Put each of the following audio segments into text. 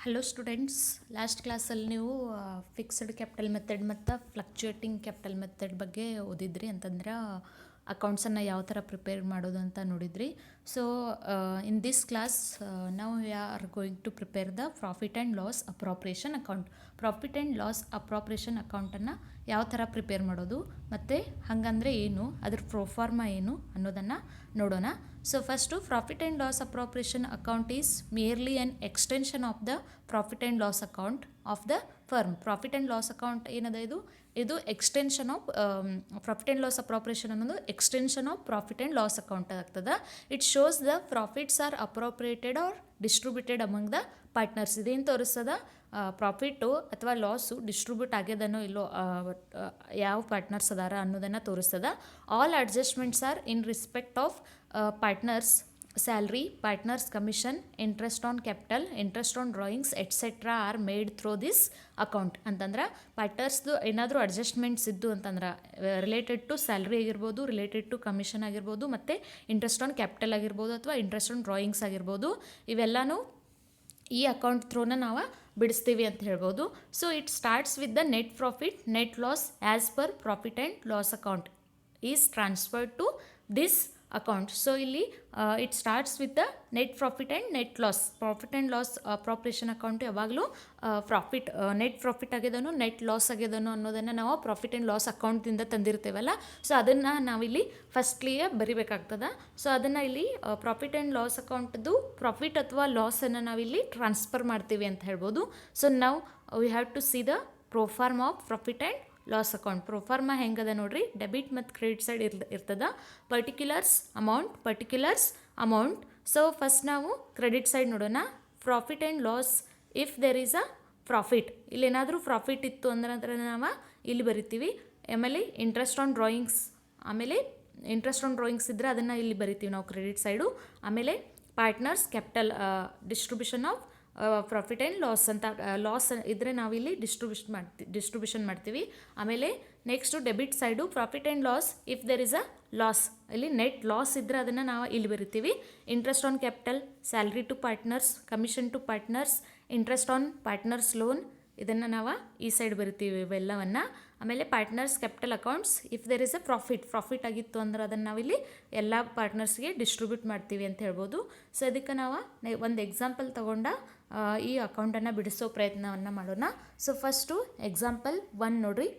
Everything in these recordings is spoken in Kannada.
ಹಲೋ ಸ್ಟೂಡೆಂಟ್ಸ್, ಲಾಸ್ಟ್ ಕ್ಲಾಸಲ್ಲಿ ನೀವು ಫಿಕ್ಸ್ಡ್ ಕ್ಯಾಪಿಟಲ್ ಮೆಥಡ್ ಮತ್ತು ಫ್ಲಕ್ಚುಯೇಟಿಂಗ್ ಕ್ಯಾಪಿಟಲ್ ಮೆಥಡ್ ಬಗ್ಗೆ ಓದಿದ್ರಿ. ಅಂತಂದ್ರೆ ಅಕೌಂಟ್ಸನ್ನು ಯಾವ ಥರ ಪ್ರಿಪೇರ್ ಮಾಡೋದು ಅಂತ ನೋಡಿದ್ರಿ. ಸೊ ಇನ್ ದಿಸ್ ಕ್ಲಾಸ್ ನಾವು are going to prepare the profit and loss appropriation account. Profit and loss appropriation ಅಕೌಂಟನ್ನು ಯಾವ ಥರ ಪ್ರಿಪೇರ್ ಮಾಡೋದು ಮತ್ತು ಹಾಗಂದರೆ ಏನು, ಅದ್ರ ಪ್ರೊಫಾರ್ಮಾ ಏನು ಅನ್ನೋದನ್ನು ನೋಡೋಣ. So first profit and loss appropriation account is merely an extension of the profit and loss account of the firm. Profit and loss account ಏನದ ಇದು extension of profit and loss appropriation ಅನ್ನೋದು extension of profit and loss account ಆಗ್ತದೆ. It shows the profits are appropriated or distributed among the partners. ಇದೇನು ತೋರಿಸ್ತದ, ಪ್ರಾಫಿಟ್ಟು ಅಥವಾ ಲಾಸು ಡಿಸ್ಟ್ರಿಬ್ಯೂಟ್ ಆಗ್ಯದನೋ ಇಲ್ಲೋ, ಯಾವ ಪಾರ್ಟ್ನರ್ಸ್ ಅದಾರ ಅನ್ನೋದನ್ನು ತೋರಿಸ್ತದ. All adjustments R in respect of partners salary, partners commission, interest on capital, interest on drawings etcetera are made through this account. ಅಂತಂದ್ರೆ ಪಾರ್ಟ್ನರ್ಸ್ದು ಏನಾದರೂ ಅಡ್ಜಸ್ಟ್ಮೆಂಟ್ಸ್ ಇದ್ದು ಅಂತಂದ್ರೆ ರಿಲೇಟೆಡ್ ಟು ಸ್ಯಾಲ್ರಿ ಆಗಿರ್ಬೋದು, ರಿಲೇಟೆಡ್ ಟು ಕಮಿಷನ್ ಆಗಿರ್ಬೋದು, ಮತ್ತು ಇಂಟ್ರೆಸ್ಟ್ ಆನ್ ಕ್ಯಾಪಿಟಲ್ ಆಗಿರ್ಬೋದು ಅಥವಾ ಇಂಟ್ರೆಸ್ಟ್ ಆನ್ ಡ್ರಾಯಿಂಗ್ಸ್ ಆಗಿರ್ಬೋದು, ಇವೆಲ್ಲನೂ ಈ ಅಕೌಂಟ್ ಥ್ರೂನ ನಾವು ಬಿಡಿಸ್ತೀವಿ ಅಂತ ಹೇಳ್ಬೋದು. So it starts with the net profit, net loss as per profit and loss account is transferred to this account. So ಇಲ್ಲಿ it starts with the net profit and net loss. Profit and loss appropriation account ಯಾವಾಗಲೂ ಪ್ರಾಫಿಟ್ ನೆಟ್ ಪ್ರಾಫಿಟ್ ಆಗ್ಯದನೋ ನೆಟ್ ಲಾಸ್ ಆಗ್ಯದನೋ ಅನ್ನೋದನ್ನು ನಾವು ಪ್ರಾಫಿಟ್ ಆ್ಯಂಡ್ ಲಾಸ್ ಅಕೌಂಟಿಂದ ತಂದಿರ್ತೇವಲ್ಲ, ಸೊ ಅದನ್ನು ನಾವಿಲ್ಲಿ ಫಸ್ಟ್ಲಿಯೇ ಬರಿಬೇಕಾಗ್ತದೆ. ಸೊ ಅದನ್ನು ಇಲ್ಲಿ ಪ್ರಾಫಿಟ್ ಆ್ಯಂಡ್ ಲಾಸ್ ಅಕೌಂಟ್ದು ಪ್ರಾಫಿಟ್ ಅಥವಾ ಲಾಸನ್ನು ನಾವಿಲ್ಲಿ ಟ್ರಾನ್ಸ್ಫರ್ ಮಾಡ್ತೀವಿ ಅಂತ ಹೇಳ್ಬೋದು. ಸೊ ನಾವು we have to see the proforma of profit and loss account. Proforma ಹೆಂಗದ ನೋಡ್ರಿ, ಡೆಬಿಟ್ ಮತ್ತು ಕ್ರೆಡಿಟ್ ಸೈಡ್ ಇರ್ತದ. Particulars amount. ಸೊ ಫಸ್ಟ್ ನಾವು ಕ್ರೆಡಿಟ್ ಸೈಡ್ ನೋಡೋಣ. Profit and loss if there is a profit, ಇಲ್ಲೇನಾದರೂ ಪ್ರಾಫಿಟ್ ಇತ್ತು ಅಂದ್ರೆ ನಾವು ಇಲ್ಲಿ ಬರಿತೀವಿ. ಆಮೇಲೆ ಇಂಟ್ರೆಸ್ಟ್ ಆನ್ ಡ್ರಾಯಿಂಗ್ಸ್ ಇದ್ದರೆ ಅದನ್ನು ಇಲ್ಲಿ ಬರಿತೀವಿ ನಾವು ಕ್ರೆಡಿಟ್ ಸೈಡು. ಆಮೇಲೆ partners capital distribution of profit and loss ಅಂತ, ಲಾಸ್ ಇದ್ದರೆ ನಾವಿಲ್ಲಿ ಡಿಸ್ಟ್ರಿಬ್ಯೂಷನ್ ಮಾಡ್ತೀವಿ. ಆಮೇಲೆ next debit side profit and loss if there is a loss, ಇಲ್ಲಿ ನೆಟ್ ಲಾಸ್ ಇದ್ದರೆ ಅದನ್ನು ನಾವು ಇಲ್ಲಿ ಬರಿತೀವಿ. Interest on capital, salary to partners, commission to partners, interest on partners loan, ಇದನ್ನು ನಾವು ಈ ಸೈಡ್ ಬರಿತೀವಿ ಇವೆಲ್ಲವನ್ನು. ಆಮೇಲೆ partners capital accounts if there is a profit ಆಗಿತ್ತು ಅಂದ್ರೆ ಅದನ್ನು ನಾವಿಲ್ಲಿ ಎಲ್ಲ ಪಾರ್ಟ್ನರ್ಸ್ಗೆ ಡಿಸ್ಟ್ರಿಬ್ಯೂಟ್ ಮಾಡ್ತೀವಿ ಅಂತ ಹೇಳ್ಬೋದು. ಸೊ ಅದಕ್ಕೆ ನಾವು ಒಂದು ಎಕ್ಸಾಂಪಲ್ ತೊಗೊಂಡ ಈ ಅಕೌಂಟನ್ನು ಬಿಡಿಸೋ ಪ್ರಯತ್ನವನ್ನು ಮಾಡೋಣ. ಸೊ ಫಸ್ಟು ಎಕ್ಸಾಂಪಲ್ 1 ನೋಡ್ರಿ.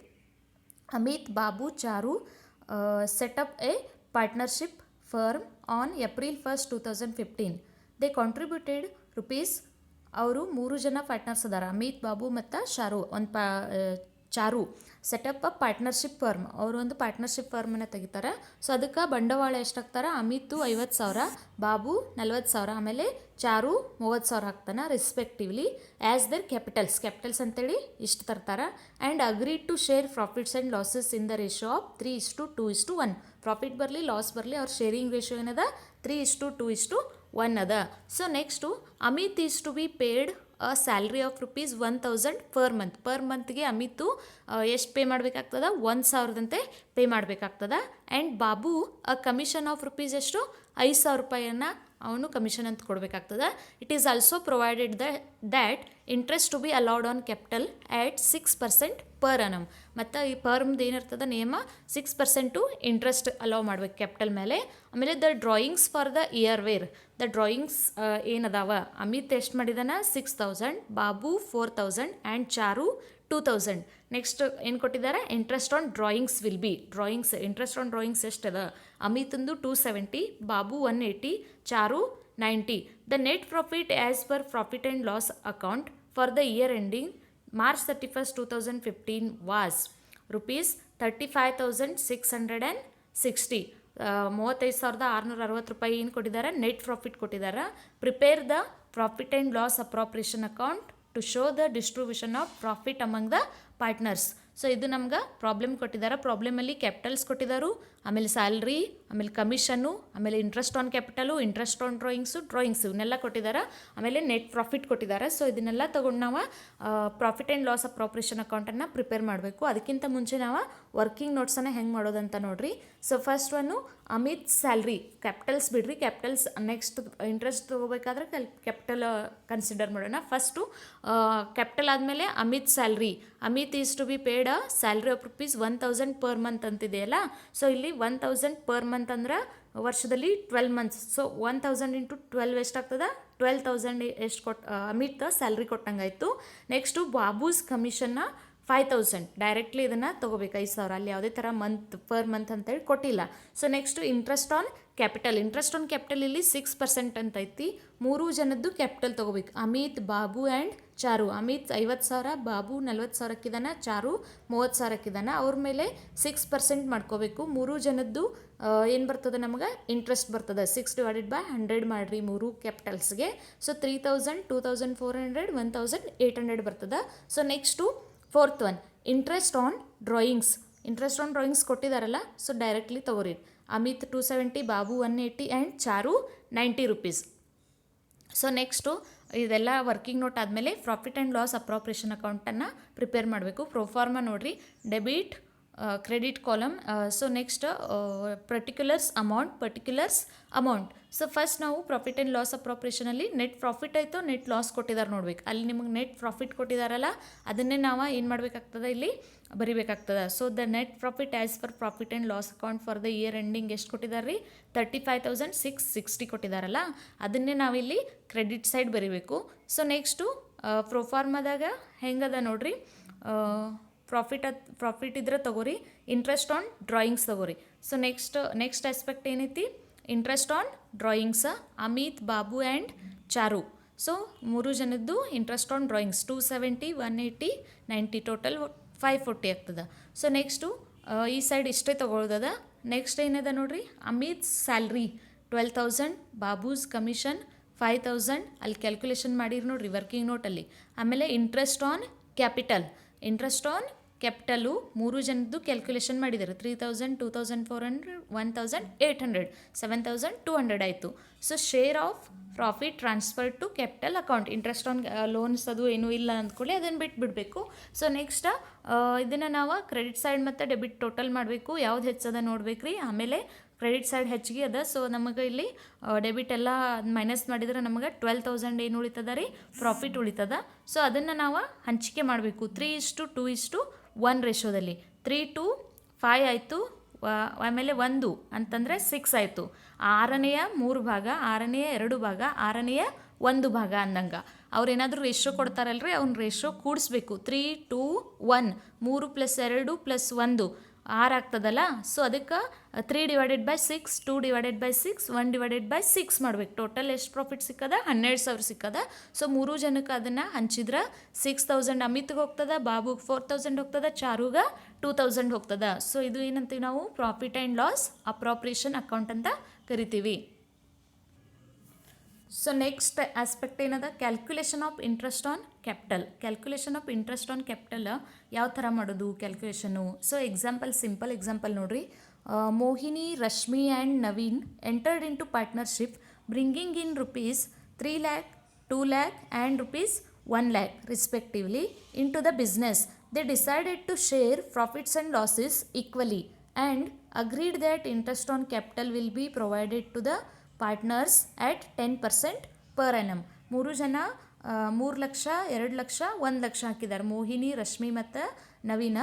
Amit, Babu, Charu set up a partnership firm on April 1, 2015. They contributed rupees. ಅವರು 3 ಜನ ಪಾರ್ಟ್ನರ್ಸ್ ಅದಾರ, ಅಮಿತ್, ಬಾಬು ಮತ್ತು Charu set up a partnership firm. ಅವರು ಒಂದು ಪಾರ್ಟ್ನರ್ಶಿಪ್ ಫರ್ಮನ್ನು ತೆಗಿತಾರೆ. ಸೊ ಅದಕ್ಕೆ ಬಂಡವಾಳ ಎಷ್ಟಾಗ್ತಾರೆ, ಅಮಿತು 50,000, ಬಾಬು 40,000, ಆಮೇಲೆ ಚಾರು 30,000 ಹಾಕ್ತಾನೆ ರೆಸ್ಪೆಕ್ಟಿವ್ಲಿ ಆ್ಯಸ್ ದರ್ ಕ್ಯಾಪಿಟಲ್ಸ್ ಅಂತೇಳಿ ಇಷ್ಟು ತರ್ತಾರೆ. And agreed to share profits and losses in the ratio of 3:2:1. Profit ಬರಲಿ ಲಾಸ್ ಬರಲಿ, ಅವ್ರ ಶೇರಿಂಗ್ ರೇಷಿಯೋ ಏನದ 3:2:1 ಅದ. So next Amit is to be paid a salary of rupees 1,000 per ಮಂತ್ಗೆ ಅಮಿತು ಎಷ್ಟು ಪೇ ಮಾಡಬೇಕಾಗ್ತದ, 1,000 ಪೇ ಮಾಡಬೇಕಾಗ್ತದ. And Babu a commission of rupees ಎಷ್ಟು, 5,000 ರೂಪಾಯಿಯನ್ನು ಅವನು ಕಮಿಷನ್ ಅಂತ ಕೊಡಬೇಕಾಗ್ತದೆ. It is also provided that interest to be allowed on capital at 6% per ಅನ್ನಮ್. ಮತ್ತು ಈ ಪರ್ಮ್ದು ಏನಿರ್ತದೆ ನಿಯಮ, 6% ಇಂಟ್ರೆಸ್ಟ್ ಅಲೌ ಮಾಡ್ಬೇಕು ಕ್ಯಾಪಿಟಲ್ ಮೇಲೆ. ಆಮೇಲೆ the drawings for the year were, the drawings ಏನದಾವ, ಅಮಿತ್ ಎಷ್ಟು ಮಾಡಿದಾನ 6,000, ಬಾಬು 4,000 ಆ್ಯಂಡ್ ಚಾರು 2,000. ನೆಕ್ಸ್ಟ್ ಏನು ಕೊಟ್ಟಿದ್ದಾರೆ, interest on drawings will be, interest on drawings ಎಷ್ಟದ, ಅಮಿತಂದು 270, Babu 180, Charu 90. The net profit as per profit and loss account for the year ending March 31, 2015 was rupees 35,660. 35,660 ರೂಪಾಯಿ ಏನು ಕೊಟ್ಟಿದ್ದಾರೆ, ನೆಟ್ ಪ್ರಾಫಿಟ್ ಕೊಟ್ಟಿದ್ದಾರೆ. Prepare the profit and loss appropriation account to show the distribution of profit among the partners. So ಇದು ನಮ್ಗೆ ಪ್ರಾಬ್ಲಮ್ ಕೊಟ್ಟಿದ್ದಾರೆ. ಪ್ರಾಬ್ಲಮಲ್ಲಿ ಕ್ಯಾಪಿಟಲ್ಸ್ ಕೊಟ್ಟಿದ್ದಾರೆ, ಆಮೇಲೆ ಸ್ಯಾಲ್ರಿ, ಆಮೇಲೆ ಕಮಿಷನ್ನು, ಆಮೇಲೆ interest on capital, interest on drawings ಇವನ್ನೆಲ್ಲ ಕೊಟ್ಟಿದ್ದಾರೆ. ಆಮೇಲೆ ನೆಟ್ ಪ್ರಾಫಿಟ್ ಕೊಟ್ಟಿದ್ದಾರೆ. ಸೊ ಇದನ್ನೆಲ್ಲ ತೊಗೊಂಡು ನಾವು ಪ್ರಾಫಿಟ್ ಆ್ಯಂಡ್ ಲಾಸ್ ಅಪ್ರಾಪ್ರಿಯೇಷನ್ ಅಕೌಂಟನ್ನು ಪ್ರಿಪೇರ್ ಮಾಡಬೇಕು. ಅದಕ್ಕಿಂತ ಮುಂಚೆ ನಾವು ವರ್ಕಿಂಗ್ ನೋಟ್ಸನ್ನು ಹೆಂಗೆ ಮಾಡೋದಂತ ನೋಡಿರಿ. So first one Amit salary, capitals ಬಿಡ್ರಿ, ಕ್ಯಾಪಿಟಲ್ಸ್ ನೆಕ್ಸ್ಟ್ ಇಂಟ್ರೆಸ್ಟ್ ತೊಗೋಬೇಕಾದ್ರೆ ಕ್ಯಾಪಿಟಲ್ ಕನ್ಸಿಡರ್ ಮಾಡೋಣ. ಫಸ್ಟು ಕ್ಯಾಪಿಟಲ್ ಆದಮೇಲೆ Amit salary. Amit is to be paid a salary of ₹1,000 per month ಅಂತಿದೆಯಲ್ಲ. ಸೊ ಇಲ್ಲಿ 1,000 ಪರ್ ಮಂತ್ ಅಂದ್ರೆ ವರ್ಷದಲ್ಲಿ 12 ಮಂತ್ಸ್. ಸೊ 1,000 ಇಂಟು 12 ಎಷ್ಟಾಗ್ತದೆ? 12,000 ಎಷ್ಟು ಅಮಿತ್ ಸ್ಯಾಲ್ರಿ ಕೊಟ್ಟಂಗಾಯಿತು. ನೆಕ್ಸ್ಟು ಬಾಬೂಸ್ ಕಮಿಷನ್ನ 5,000 ಡೈರೆಕ್ಟ್ಲಿ ಇದನ್ನು ತೊಗೋಬೇಕು, 5,000. ಅಲ್ಲಿ ಯಾವುದೇ ಥರ ಪರ್ ಮಂತ್ ಅಂತೇಳಿ ಕೊಟ್ಟಿಲ್ಲ. So next interest on capital. Interest on capital ಇಲ್ಲಿ 6% ಅಂತ ಐತಿ. 3 ಜನದ್ದು ಕ್ಯಾಪಿಟಲ್ ತೊಗೋಬೇಕು, ಅಮಿತ್, ಬಾಬು ಆ್ಯಂಡ್ ಚಾರು. ಅಮಿತ್ 50,000, ಬಾಬು 40,000ಕ್ಕಿದ್ದಾನೆ, ಚಾರು 30,000ಕ್ಕಿದ್ದಾನೆ. ಅವ್ರ ಮೇಲೆ 6% ಮಾಡ್ಕೋಬೇಕು. 3 ಜನದ್ದು ಏನು ಬರ್ತದೆ ನಮಗೆ? ಇಂಟ್ರೆಸ್ಟ್ ಬರ್ತದೆ. 6/100 ಮಾಡಿರಿ 3 ಕ್ಯಾಪಿಟಲ್ಸ್ಗೆ. ಸೊ 3,000, 2,400, 1,800 ಬರ್ತದೆ. So next fourth one interest on drawings. Interest on drawings ಕೊಟ್ಟಿದ್ದಾರಲ್ಲ, ಸೊ ಡೈರೆಕ್ಟ್ಲಿ ತೊಗೋರಿ. Amit 270, Babu 180 and Charu ₹90. So next ಇದೆಲ್ಲ ವರ್ಕಿಂಗ್ ನೋಟ್ ಆದಮೇಲೆ ಪ್ರಾಫಿಟ್ ಆ್ಯಂಡ್ ಲಾಸ್ ಅಪ್ರಾಪ್ರಿಯೇಷನ್ ಅಕೌಂಟನ್ನು ಪ್ರಿಪೇರ್ ಮಾಡಬೇಕು. ಪ್ರೊಫಾರ್ಮಾ ನೋಡಿರಿ, debit, credit column. So next particulars amount. So first ನಾವು ಪ್ರಾಫಿಟ್ ಆ್ಯಂಡ್ ಲಾಸ್ ಅಪ್ರಾಪ್ರಿಯೇಷನಲ್ಲಿ ನೆಟ್ ಪ್ರಾಫಿಟ್ ಆಯಿತು, ನೆಟ್ ಲಾಸ್ ಕೊಟ್ಟಿದ್ದಾರೆ ನೋಡ್ಬೇಕು. ಅಲ್ಲಿ ನಿಮಗೆ ನೆಟ್ ಪ್ರಾಫಿಟ್ ಕೊಟ್ಟಿದ್ದಾರಲ್ಲ, ಅದನ್ನೇ ನಾವು ಏನು ಮಾಡಬೇಕಾಗ್ತದೆ? ಇಲ್ಲಿ ಬರಿಬೇಕಾಗ್ತದೆ. So the net profit as per profit and loss account for the year ending ಎಷ್ಟು ಕೊಟ್ಟಿದ್ದಾರೆ ರೀ? 35,660 ಕೊಟ್ಟಿದ್ದಾರಲ್ಲ, ಅದನ್ನೇ ನಾವಿಲ್ಲಿ ಕ್ರೆಡಿಟ್ ಸೈಡ್ ಬರಿಬೇಕು. ಸೊ ನೆಕ್ಸ್ಟು ಪ್ರೊಫಾರ್ಮಾದಾಗ ಹೆಂಗದ ನೋಡ್ರಿ, ಪ್ರಾಫಿಟ್ ಇದ್ರೆ ತೊಗೋರಿ, ಇಂಟ್ರೆಸ್ಟ್ ಆನ್ ಡ್ರಾಯಿಂಗ್ಸ್ ತೊಗೋರಿ. ಸೊ ನೆಕ್ಸ್ಟ್ ಆಸ್ಪೆಕ್ಟ್ ಏನೈತಿ? Interest on drawings, Amit, Babu and Charu. So 3 ಜನದ್ದು ಇಂಟ್ರೆಸ್ಟ್ ಆನ್ ಡ್ರಾಯಿಂಗ್ಸ್ 270, 180, 90 ಟೋಟಲ್ 540 ಆಗ್ತದೆ. ಸೊ ನೆಕ್ಸ್ಟು ಈ ಸೈಡ್ ಇಷ್ಟೇ ತೊಗೊಳ್ದದ. ನೆಕ್ಸ್ಟ್ ಏನಿದೆ ನೋಡ್ರಿ, ಅಮಿತ್ ಸ್ಯಾಲ್ರಿ 12,000, ಬಾಬೂಸ್ ಕಮಿಷನ್ 5,000. ಅಲ್ಲಿ ಕ್ಯಾಲ್ಕುಲೇಷನ್ ಮಾಡಿರಿ ನೋಡ್ರಿ ವರ್ಕಿಂಗ್ ನೋಟಲ್ಲಿ. ಆಮೇಲೆ ಇಂಟ್ರೆಸ್ಟ್ ಆನ್ ಕ್ಯಾಪಿಟಲು 3 ಜನದ್ದು ಕ್ಯಾಲ್ಕುಲೇಷನ್ ಮಾಡಿದ್ದಾರೆ. 3,000, 2,400, 1,800, 7,200 ಆಯಿತು. So share of profit transfer to capital account. Interest on loans ಅದು ಏನೂ ಇಲ್ಲ ಅಂದ್ಕೊಳ್ಳಿ, ಅದನ್ನು ಬಿಟ್ಬಿಡಬೇಕು. ಸೊ ನೆಕ್ಸ್ಟ್ ಇದನ್ನು ನಾವು ಕ್ರೆಡಿಟ್ ಸೈಡ್ ಮತ್ತು ಡೆಬಿಟ್ ಟೋಟಲ್ ಮಾಡಬೇಕು. ಯಾವ್ದು ಹೆಚ್ಚದ ನೋಡ್ಬೇಕು ರೀ. ಆಮೇಲೆ ಕ್ರೆಡಿಟ್ ಸೈಡ್ ಹೆಚ್ಚಿಗೆ ಅದ. ಸೊ ನಮಗೆ ಇಲ್ಲಿ ಡೆಬಿಟ್ ಎಲ್ಲ ಮೈನಸ್ ಮಾಡಿದ್ರೆ ನಮಗೆ 12,000 ಏನು ಉಳಿತದ ರೀ? ಪ್ರಾಫಿಟ್ ಉಳಿತದ. ಸೊ ಅದನ್ನು ನಾವು ಹಂಚಿಕೆ ಮಾಡಬೇಕು 3:2:1 ರೇಷೋದಲ್ಲಿ. 3:5 ಆಯಿತು. ಆಮೇಲೆ 1 ಅಂತಂದರೆ 6 ಆಯಿತು. 6ನೇ 3 ಭಾಗ, 6ನೇ 2 ಭಾಗ, 6ನೇ 1 ಭಾಗ ಅಂದಂಗೆ. ಅವ್ರೇನಾದರೂ ರೇಷೋ ಕೊಡ್ತಾರಲ್ರಿ, ಅವ್ನ ರೇಷೋ ಕೂಡಿಸ್ಬೇಕು. 3:2:1, 3 + 2 + 1 6 ಆಗ್ತದಲ್ಲ. ಸೊ ಅದಕ್ಕೆ 3/6, 2/6, 1/6 ಮಾಡ್ಬೇಕು. ಟೋಟಲ್ ಎಷ್ಟು ಪ್ರಾಫಿಟ್ ಸಿಕ್ಕದ? 12,000 ಸಿಕ್ಕದ. ಸೊ 3 ಜನಕ್ಕೆ ಅದನ್ನು ಹಂಚಿದ್ರೆ 6,000 ಅಮಿತ್ಗೆ ಹೋಗ್ತದೆ, ಬಾಬುಗೆ 4,000 ಹೋಗ್ತದೆ, ಚಾರುಗೆ 2,000 ಹೋಗ್ತದೆ. ಸೊ ಇದು ಏನಂತೀವಿ ನಾವು? Profit and loss appropriation account ಅಂತ ಕರಿತೀವಿ. ಸೊ ನೆಕ್ಸ್ಟ್ ಆಸ್ಪೆಕ್ಟ್ ಏನದ? Calculation of interest on capital. Calculation of interest on capital ಯಾವ ಥರ ಮಾಡೋದು ಕ್ಯಾಲ್ಕುಲೇಷನು? ಸೊ ಸಿಂಪಲ್ ಎಕ್ಸಾಂಪಲ್ ನೋಡ್ರಿ. Mohini, Rashmi and Naveen entered into partnership bringing in ₹3 lakh, 2 lakh and ₹1 lakh respectively into the business. They decided to share profits and losses equally and agreed that interest on capital will be provided to the partners at 10% per annum. 3 ಜನ 3 ಲಕ್ಷ, 2 ಲಕ್ಷ, 1 ಲಕ್ಷ ಹಾಕಿದ್ದಾರೆ, ಮೋಹಿನಿ, ರಶ್ಮಿ ಮತ್ತು Naveen.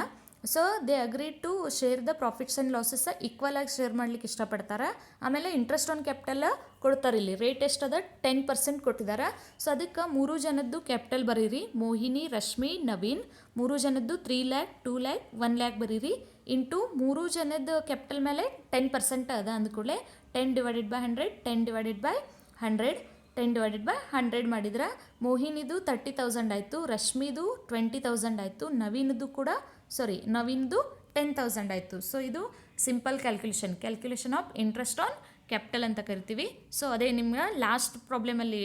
So they agreed to share the profits and losses equal ಆಗಿ ಶೇರ್ ಮಾಡ್ಲಿಕ್ಕೆ ಇಷ್ಟಪಡ್ತಾರೆ. ಆಮೇಲೆ ಇಂಟ್ರೆಸ್ಟ್ ಆನ್ ಕ್ಯಾಪಿಟಲ್ ಕೊಡ್ತಾರೆ. ಇಲ್ಲಿ ರೇಟ್ ಎಷ್ಟದ? 10% ಕೊಟ್ಟಿದ್ದಾರೆ. ಸೊ ಅದಕ್ಕೆ 3 ಜನದ್ದು ಕ್ಯಾಪಿಟಲ್ ಬರೀರಿ. ಮೋಹಿನಿ, ರಶ್ಮಿ, ನವೀನ್ 3 ಜನದ್ದು 3 lakh, 2 lakh, 1 lakh ಬರೀರಿ. ಇಂಟು 3 ಜನದ ಕ್ಯಾಪಿಟಲ್ ಮೇಲೆ 10% ಅದ ಅಂದ್ಕೂಡಲೇ 10/100, 10/100, 10/100 ಮಾಡಿದ್ರೆ ಮೋಹಿನಿದು 30,000 ಆಯಿತು, ರಶ್ಮಿದು 20,000 ಆಯಿತು, ನವೀನ್ದು 10,000 ಆಯಿತು. ಸೊ ಇದು simple calculation of interest on capital ಅಂತ ಕರಿತೀವಿ. ಸೊ ಅದೇ ನಿಮ್ಗೆ ಲಾಸ್ಟ್ ಪ್ರಾಬ್ಲಮಲ್ಲಿ